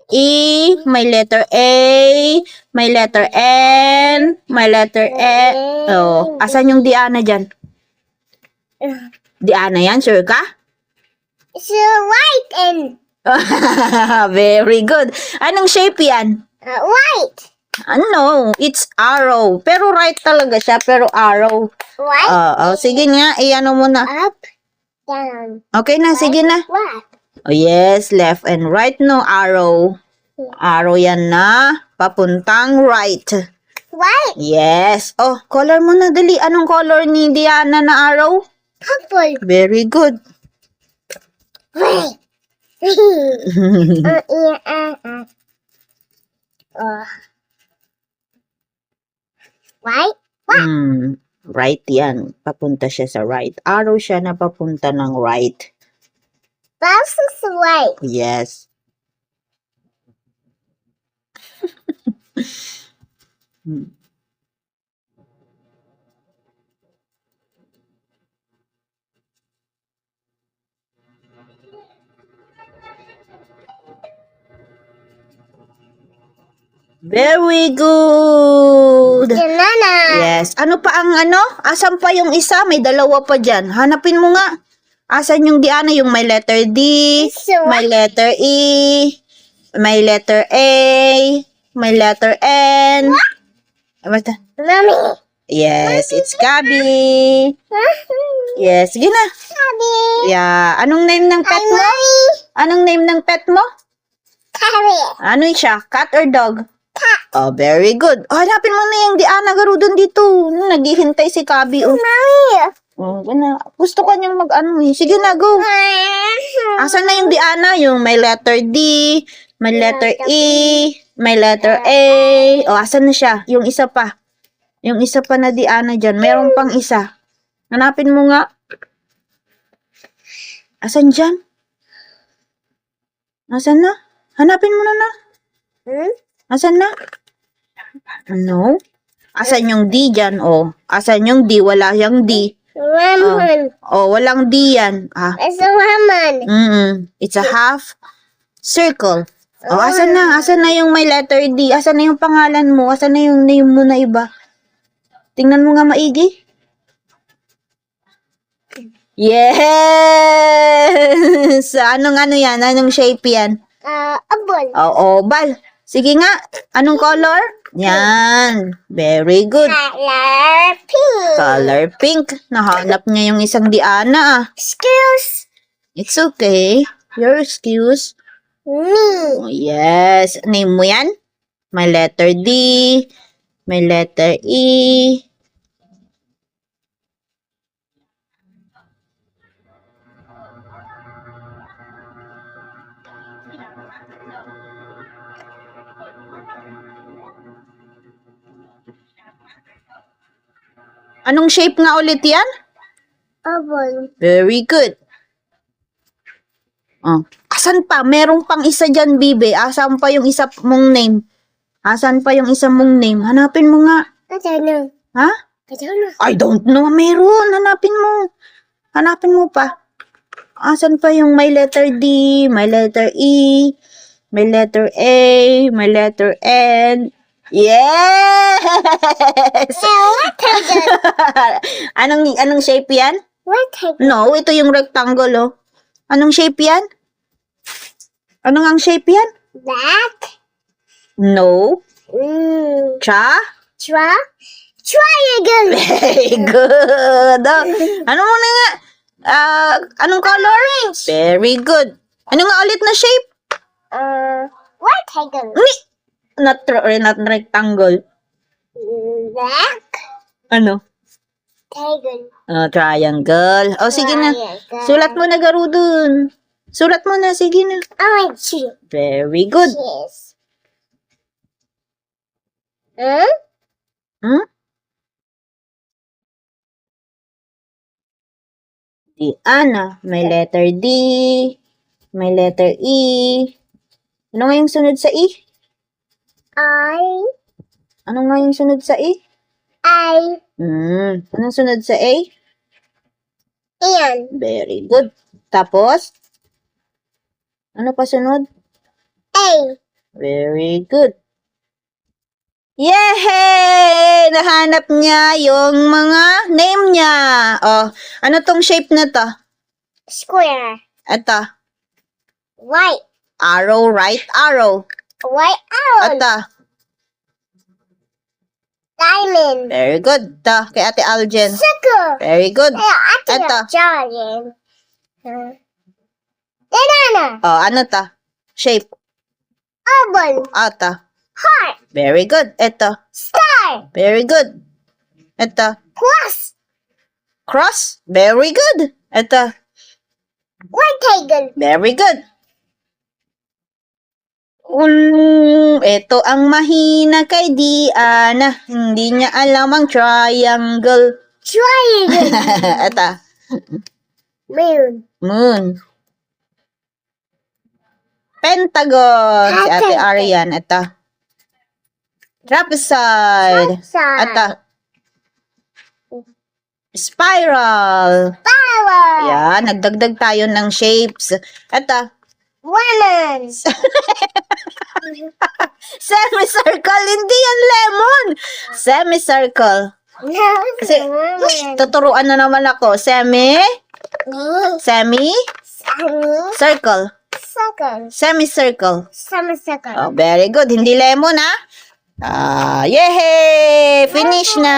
E, may letter A, may letter N, may letter E. Oh, asan yung Diana dyan? Diana yan, sure ka? It's white and Very good. Anong shape yan? white. Ano? It's arrow. Pero right talaga siya, pero arrow. White. Sige nga, ano mo na. Up, down. Okay na, sige na. Left. Oh, yes, left and right, no, arrow. Arrow yan na, papuntang right. White. Yes. Oh, color mo na, dali. Anong color ni Diana na arrow? Purple. Very good. White. White. Right yan. Papunta siya sa right. Arrow siya na papunta ng right. This is white. Yes. Very good. Banana. Yes. Ano pa ang ano? Asan pa yung isa? May dalawa pa dyan. Hanapin mo nga. Asan yung Diana? Yung may letter D, So, may letter E, may letter A, may letter N. Basta. Mommy. Yes, it's Gabi. Yes, sige na. Mommy. Yeah. Anong name ng pet mo? Mommy. Anong name ng pet mo? Carrot. Ano siya? Cat or dog? Cat. Oh, very good. Oh, hanapin mo na yung Diana Garudon dito. Naghihintay si Gabi. Oh, Mommy. gusto ko niyang mag-ano eh. Sige na, go. Asan na yung Diana? Yung may letter D, may letter E, may letter A. O, asan na siya? Yung isa pa. Yung isa pa na Diana dyan. Meron pang isa. Hanapin mo nga. Asan dyan? Asan na? Hanapin mo na. Asan na? Ano? Asan yung D dyan? O, asan yung D? Wala yung D. Lemon. O, walang D yan. It's a lemon. It's a half circle. O, asan na? Asan na yung may letter D? Asan na yung pangalan mo? Asan na yung name mo na iba? Tingnan mo nga maigi. Yes! Anong ano yan? Anong shape yan? Apple. Oo, oval. Sige nga. Anong color? Yan. Very good. Color pink. Color pink. Nahanap niya yung isang Diana. Excuse It's okay. Your excuse. me. Oh, yes. Name mo yan? May letter D. May letter E. Anong shape nga ulit yan? Apple. Very good. Oh. Asan pa? Merong pang isa dyan, Bibe. Asan pa yung isa mong name? Asan pa yung isa mong name? Hanapin mo nga. I don't know. Ha? I don't know. I don't know. Meron. Hanapin mo. Hanapin mo pa. Asan pa yung may letter D, may letter E, may letter A, may letter N. Yes! What tiger? Anong shape yan? What tiger? No, ito yung rectangle, oh. Anong shape yan? Anong ang shape yan? Black. No. Triangle. Very good. Oh, ano mo na nga? Anong color? Very good. Ano nga ulit na shape? What tiger? Not rectangle. Black. Ano? Tiger. Triangle. Oh, sige na. Sulat mo na, Garudon. Sulat mo na, sige na. I want you. Very good. Yes. Diana. May letter D. May letter E. Ano nga yung sunod sa E? Ano nga yung sunod sa E? Anong sunod sa A? And Very good. Tapos? Ano pa sunod? A. Very good. Yay! Nahanap niya yung mga name niya. Oh, ano tong shape na to? Square. Ito. White. Arrow, right arrow. White arrow. Ito. Diamond. Very good. Ito, kay Ate Aljen. Circle. Very good. Ate Ito. Jordan. Banana. Oh, ano to? Shape. Oval. Ito. Heart. Very good. Ito. Star. Very good. Ito. Cross. Cross. Very good. Ito. Rectangle. Very good. Ito ang mahina kay Diana. Hindi niya alam ang triangle. Triangle. Ito. Moon. Moon. Pentagon. Si Ate Pentagon. Arian. Ito. Trapezoid. Side. Ito. Spiral. Power. Yan, nagdagdag tayo ng shapes. Ito. Lemon. Semicircle. Hindi yan lemon. Semicircle. No, Kasi, lemon. tuturuan na naman ako. Semi, circle. Second. Semicircle. Semicircle. Oh, very good. Hindi lemon, ha? Yehey! Finish na!